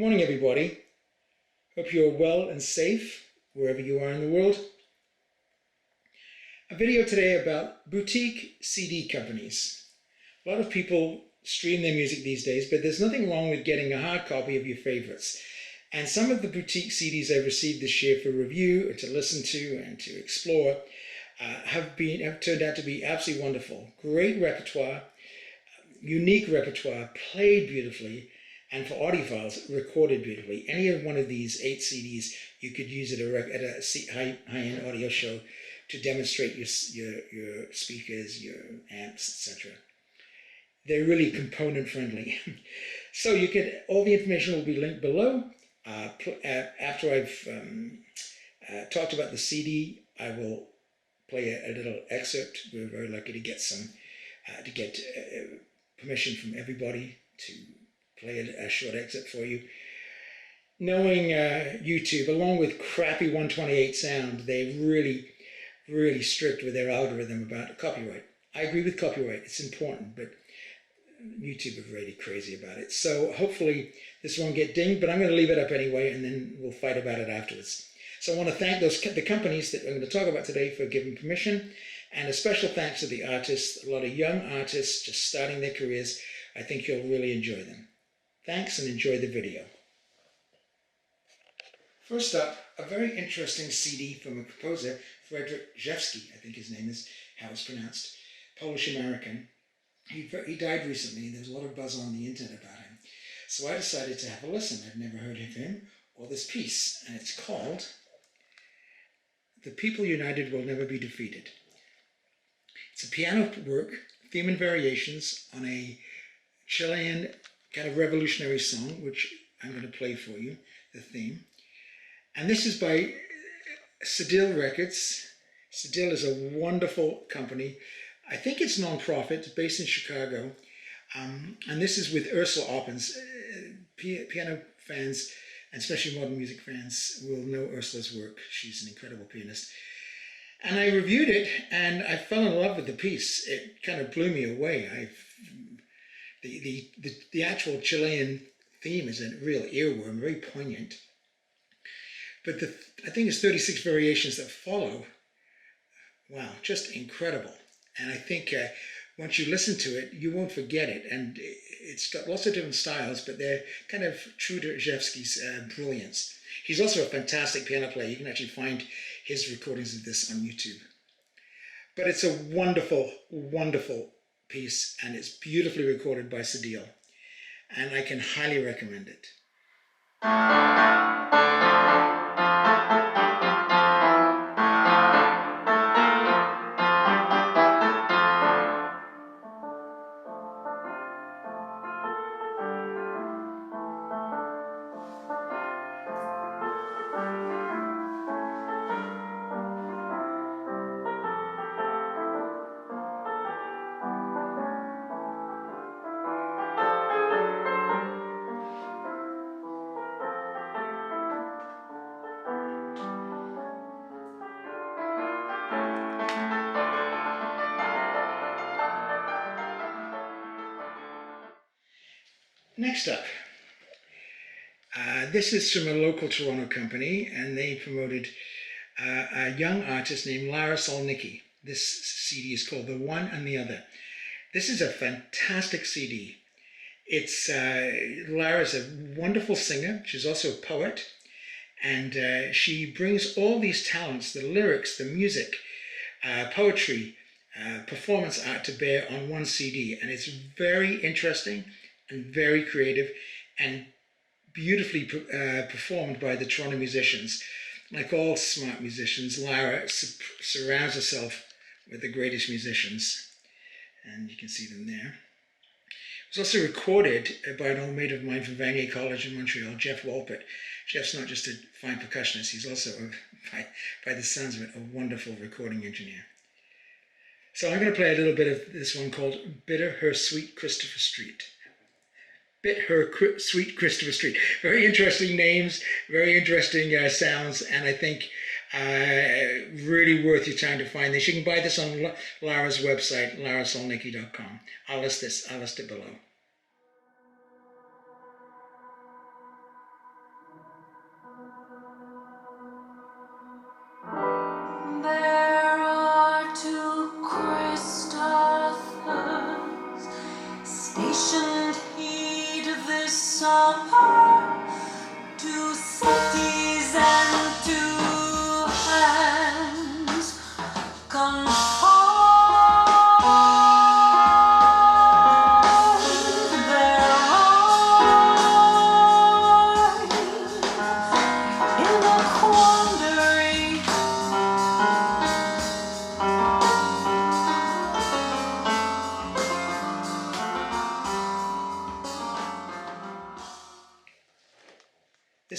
morning, everybody. Hope you're well and safe wherever you are in the world. A video today about boutique CD companies. A lot of people stream their music these days, but there's nothing wrong with getting a hard copy of your favorites. And some of the boutique CDs I've received this year for review and to listen to and to explore have turned out to be absolutely wonderful. Great repertoire, unique repertoire, played beautifully, and for audiophiles, recorded beautifully. Any of one of these 8 CDs you could use at a high-end audio show to demonstrate your speakers, your amps, etc. They're really component friendly. So all the information will be linked below. After I've talked about the CD, I will play a little excerpt. We're very lucky to get permission from everybody to play a short excerpt for you. Knowing YouTube, along with crappy 128 sound, they're really strict with their algorithm about copyright. I agree with copyright, it's important, but YouTube are really crazy about it. So hopefully this won't get dinged, but I'm going to leave it up anyway, and then we'll fight about it afterwards. So I want to thank the companies that I'm going to talk about today for giving permission, and a special thanks to the artists, a lot of young artists just starting their careers. I think you'll really enjoy them. Thanks, and enjoy the video. First up, a very interesting CD from a composer, Frederick Rzewski, I think his name is how it's pronounced, Polish-American. He died recently, and there's a lot of buzz on the internet about him. So I decided to have a listen. I'd never heard of him or this piece, and it's called The People United Will Never Be Defeated. It's a piano work, theme and variations on a Chilean kind of revolutionary song, which I'm going to play for you, the theme. And this is by Cedille Records. Cedille is a wonderful company. I think it's non-profit, it's based in Chicago. And this is with Ursula Oppens. Piano fans, and especially modern music fans, will know Ursula's work. She's an incredible pianist. And I reviewed it, and I fell in love with the piece. It kind of blew me away. The actual Chilean theme is a real earworm, very poignant. But I think it's 36 variations that follow. Wow, just incredible. And I think once you listen to it, you won't forget it. And it's got lots of different styles, but they're kind of true to Rzewski's brilliance. He's also a fantastic piano player. You can actually find his recordings of this on YouTube. But it's a wonderful, wonderful piece, and it's beautifully recorded by Cedille. And I can highly recommend it. Next up, this is from a local Toronto company, and they promoted a young artist named Lara Solnicki. This CD is called The One and the Other. This is a fantastic CD. Lara's a wonderful singer. She's also a poet, and she brings all these talents, the lyrics, the music, poetry, performance art to bear on one CD, and it's very interesting and very creative and beautifully performed by the Toronto musicians. Like all smart musicians, Lara surrounds herself with the greatest musicians, and you can see them there. It was also recorded by an old mate of mine from Vanier College in Montreal, Jeff Walpert. Jeff's not just a fine percussionist, he's also, by the sounds of it, a wonderful recording engineer. So I'm going to play a little bit of this one called Bitter Her Sweet Christopher Street. Bit Her Sweet Christopher Street. Very interesting names, very interesting sounds, and I think really worth your time to find this. You can buy this on Lara's website, larasolnicki.com. I'll list it below.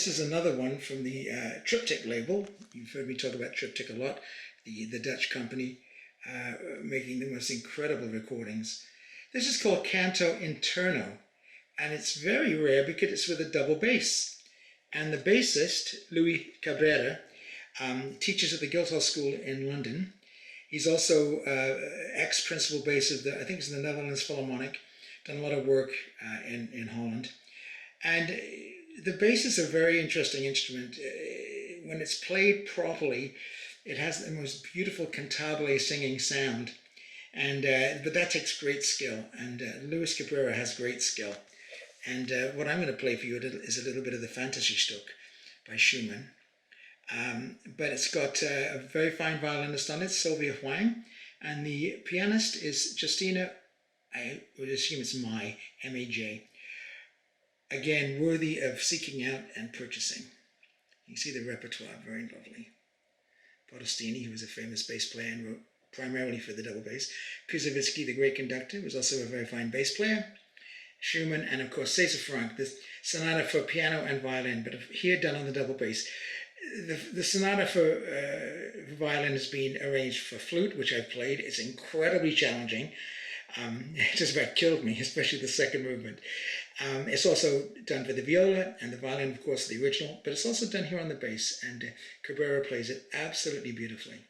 this is another one from the Triptych label. You've heard me talk about Triptych a lot, the Dutch company making the most incredible recordings. This is called Canto Interno, and it's very rare because it's with a double bass. And the bassist, Louis Cabrera, teaches at the Guildhall School in London. He's also ex-principal bass of I think it's the Netherlands Philharmonic, done a lot of work in Holland. And the bass is a very interesting instrument. When it's played properly, it has the most beautiful cantabile singing sound. And but that takes great skill, and Louis Cabrera has great skill. And what I'm going to play for you is a little bit of the Fantasy Stück by Schumann. But it's got a very fine violinist on it, Sylvia Huang, and the pianist is Justina, I would assume it's Mai, M-A-J. Again, worthy of seeking out and purchasing. You see the repertoire, very lovely. Bottostini, who was a famous bass player and wrote primarily for the double bass. Kusevitzky, the great conductor, was also a very fine bass player. Schumann, and of course César Franck, the sonata for piano and violin, but here done on the double bass. The sonata for violin has been arranged for flute, which I've played. It's incredibly challenging. It just about killed me, especially the second movement. It's also done for the viola and the violin, of course, the original, but it's also done here on the bass, and Cabrera plays it absolutely beautifully.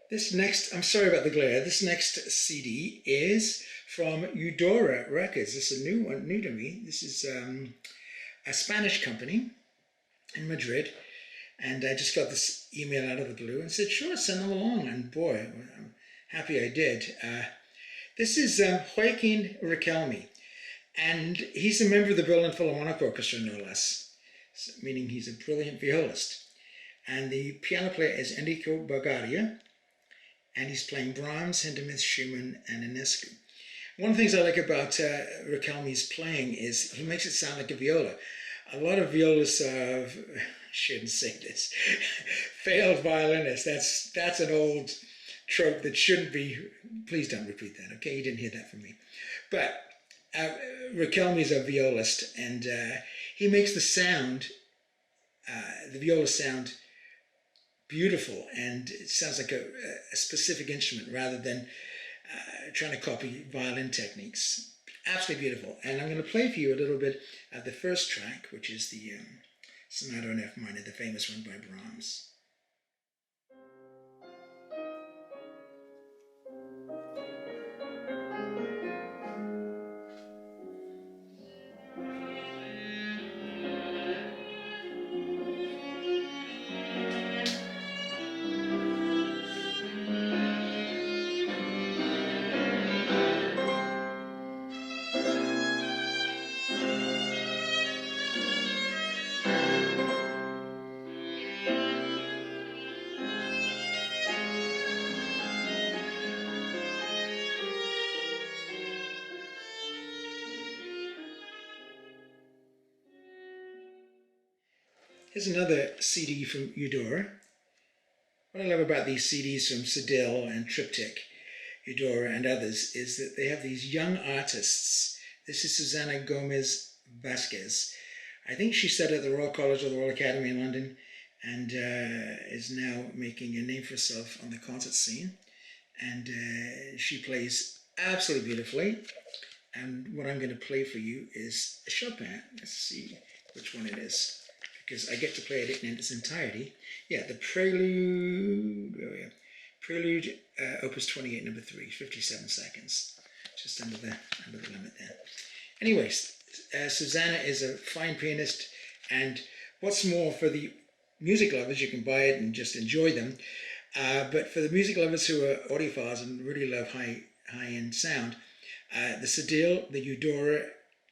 This next, I'm sorry about the glare, this next CD is from Eudora Records. This is a new one, new to me. This is a Spanish company in Madrid. And I just got this email out of the blue and said, sure, send them along. And boy, I'm happy I did. This is Joaquin Riquelme. And he's a member of the Berlin Philharmonic Orchestra, no less, meaning he's a brilliant violist. And the piano player is Enrico Bagaria. And he's playing Brahms, Hindemith, Schumann, and Ionescu. One of the things I like about Riquelme's playing is he makes it sound like a viola. A lot of violists I shouldn't say this, failed violinists. That's an old trope that shouldn't be. Please don't repeat that, okay? You didn't hear that from me. But Riquelme is a violist, and he makes the sound, the viola sound, beautiful, and it sounds like a specific instrument rather than trying to copy violin techniques. Absolutely beautiful. And I'm going to play for you a little bit of the first track, which is the Sonata in F minor, the famous one by Brahms. Here's another CD from Eudora. What I love about these CDs from Cedille and Triptych, Eudora and others, is that they have these young artists. This is Susana Gomez Vasquez. I think she studied at the Royal College or the Royal Academy in London, and is now making a name for herself on the concert scene. And she plays absolutely beautifully. And what I'm going to play for you is a Chopin. Let's see which one it is, because I get to play it in its entirety. Yeah, the Prelude, where are we at? Prelude, Opus 28, number 3, 57 seconds. Just under the limit there. Anyways, Susana is a fine pianist, and what's more, for the music lovers, you can buy it and just enjoy them. But for the music lovers who are audiophiles and really love high end sound, the Cedille, the Eudora,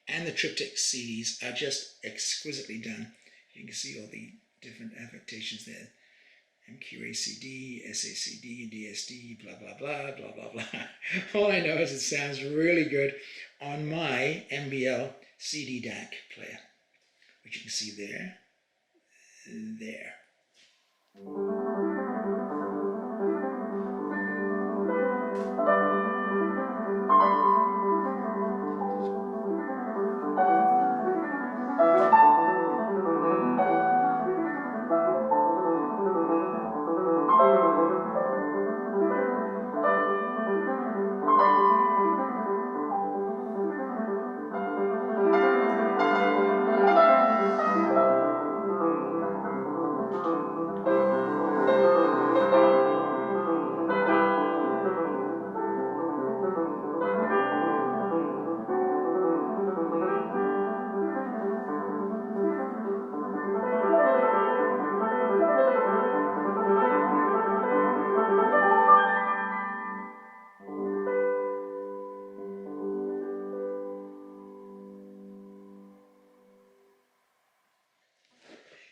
and the Triptych CDs are just exquisitely done. You can see all the different affectations there. MQACD, SACD, DSD, blah, blah, blah, blah, blah, blah. All I know is it sounds really good on my MBL CD DAC player, which you can see there. There.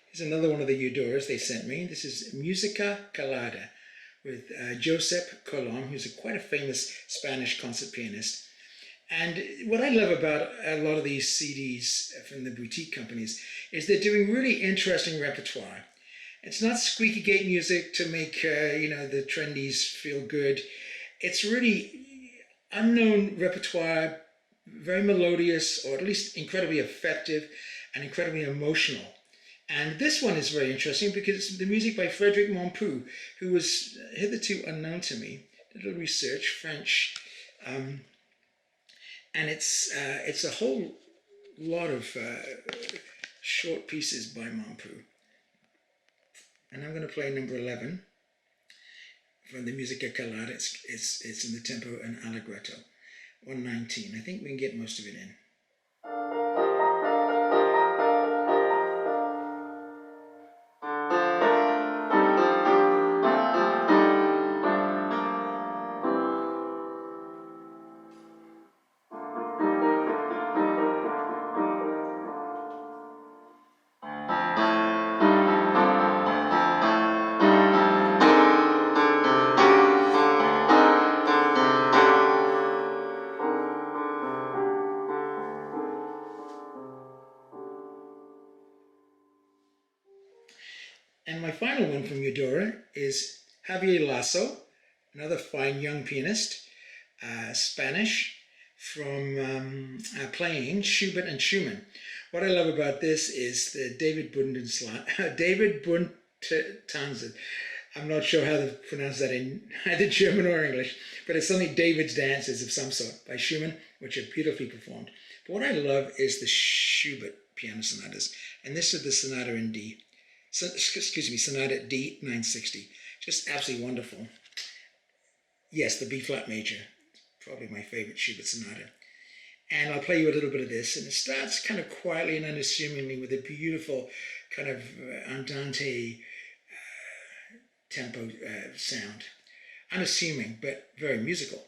Here's another one of the Eudoras they sent me. This is Musica Calada with Josep Colom, who's quite a famous Spanish concert pianist. And what I love about a lot of these CDs from the boutique companies is they're doing really interesting repertoire. It's not squeaky gate music to make the trendies feel good. It's really unknown repertoire, very melodious, or at least incredibly effective and incredibly emotional. And this one is very interesting because it's the music by Frederic Mompou, who was hitherto unknown to me. Did a little research, French, and it's a whole lot of short pieces by Mompou. And I'm going to play number 11 from the Musica Calada. It's in the tempo and allegretto, 119. I think we can get most of it in. And my final one from Eudora is Javier Lasso, another fine young pianist, Spanish, from playing Schubert and Schumann. What I love about this is the David Buntanzen. I'm not sure how to pronounce that in either German or English, but it's something David's Dances of some sort by Schumann, which are beautifully performed. But what I love is the Schubert piano sonatas, and this is the sonata in D. Sonata D 960. Just absolutely wonderful. Yes, the B flat major. Probably my favorite Schubert sonata. And I'll play you a little bit of this. And it starts kind of quietly and unassumingly with a beautiful kind of andante tempo sound. Unassuming, but very musical.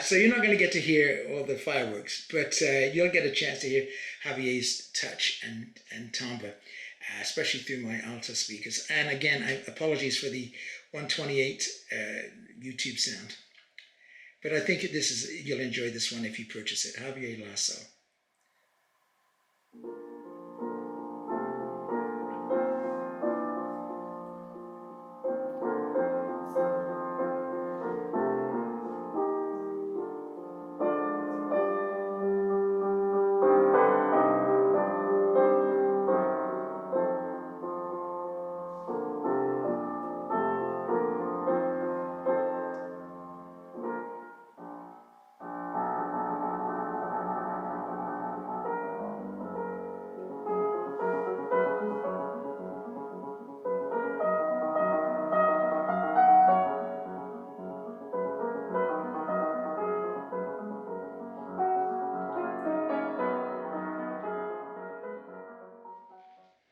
So you're not going to get to hear all the fireworks, but you'll get a chance to hear Javier's touch and timbre. Especially through my alto speakers. And again, apologies for the 128 YouTube sound. But I think you'll enjoy this one if you purchase it. Javier Lasso.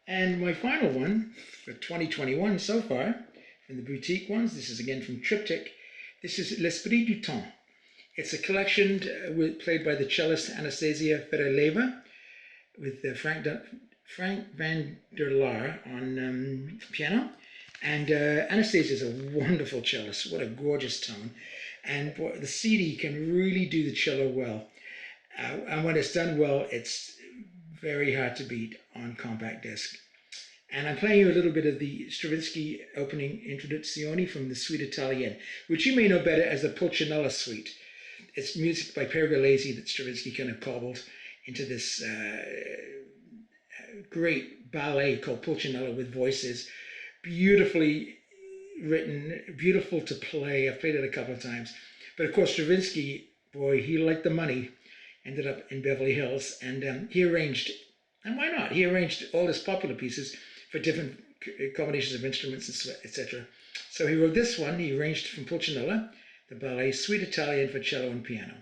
And my final one for 2021 so far, from the boutique ones. This is again from Triptych. This is L'Esprit du Temps. It's a collection played by the cellist Anastasia Fereleva with Frank van der Laar on piano. And Anastasia is a wonderful cellist. What a gorgeous tone. And boy, the CD can really do the cello well. And when it's done well, it's very hard to beat on compact disc. And I'm playing you a little bit of the Stravinsky opening Introduzione from the Suite Italienne, which you may know better as the Pulcinella Suite. It's music by Pergolesi that Stravinsky kind of cobbled into this great ballet called Pulcinella with voices. Beautifully written, beautiful to play. I've played it a couple of times. But of course, Stravinsky, boy, he liked the money. Ended up in Beverly Hills, and he arranged, and why not? He arranged all his popular pieces for different combinations of instruments, etc. So he wrote this one. He arranged from Pulcinella, the ballet Suite Italienne for cello and piano.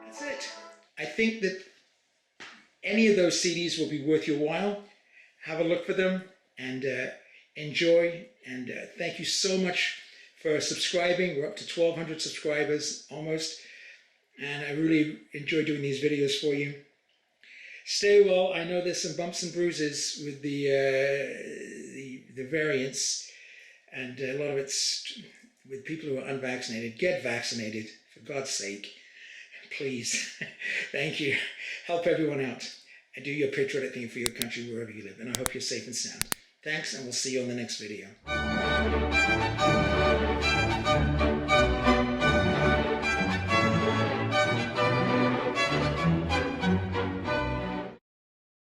That's it. I think that any of those CDs will be worth your while. Have a look for them and enjoy. And thank you so much for subscribing. We're up to 1,200 subscribers almost. And I really enjoy doing these videos for you. Stay well. I know there's some bumps and bruises with the variants. And a lot of it's with people who are unvaccinated. Get vaccinated, for God's sake. Please. Thank you. Help everyone out. And do your patriotic thing for your country wherever you live. And I hope you're safe and sound. Thanks, and we'll see you on the next video.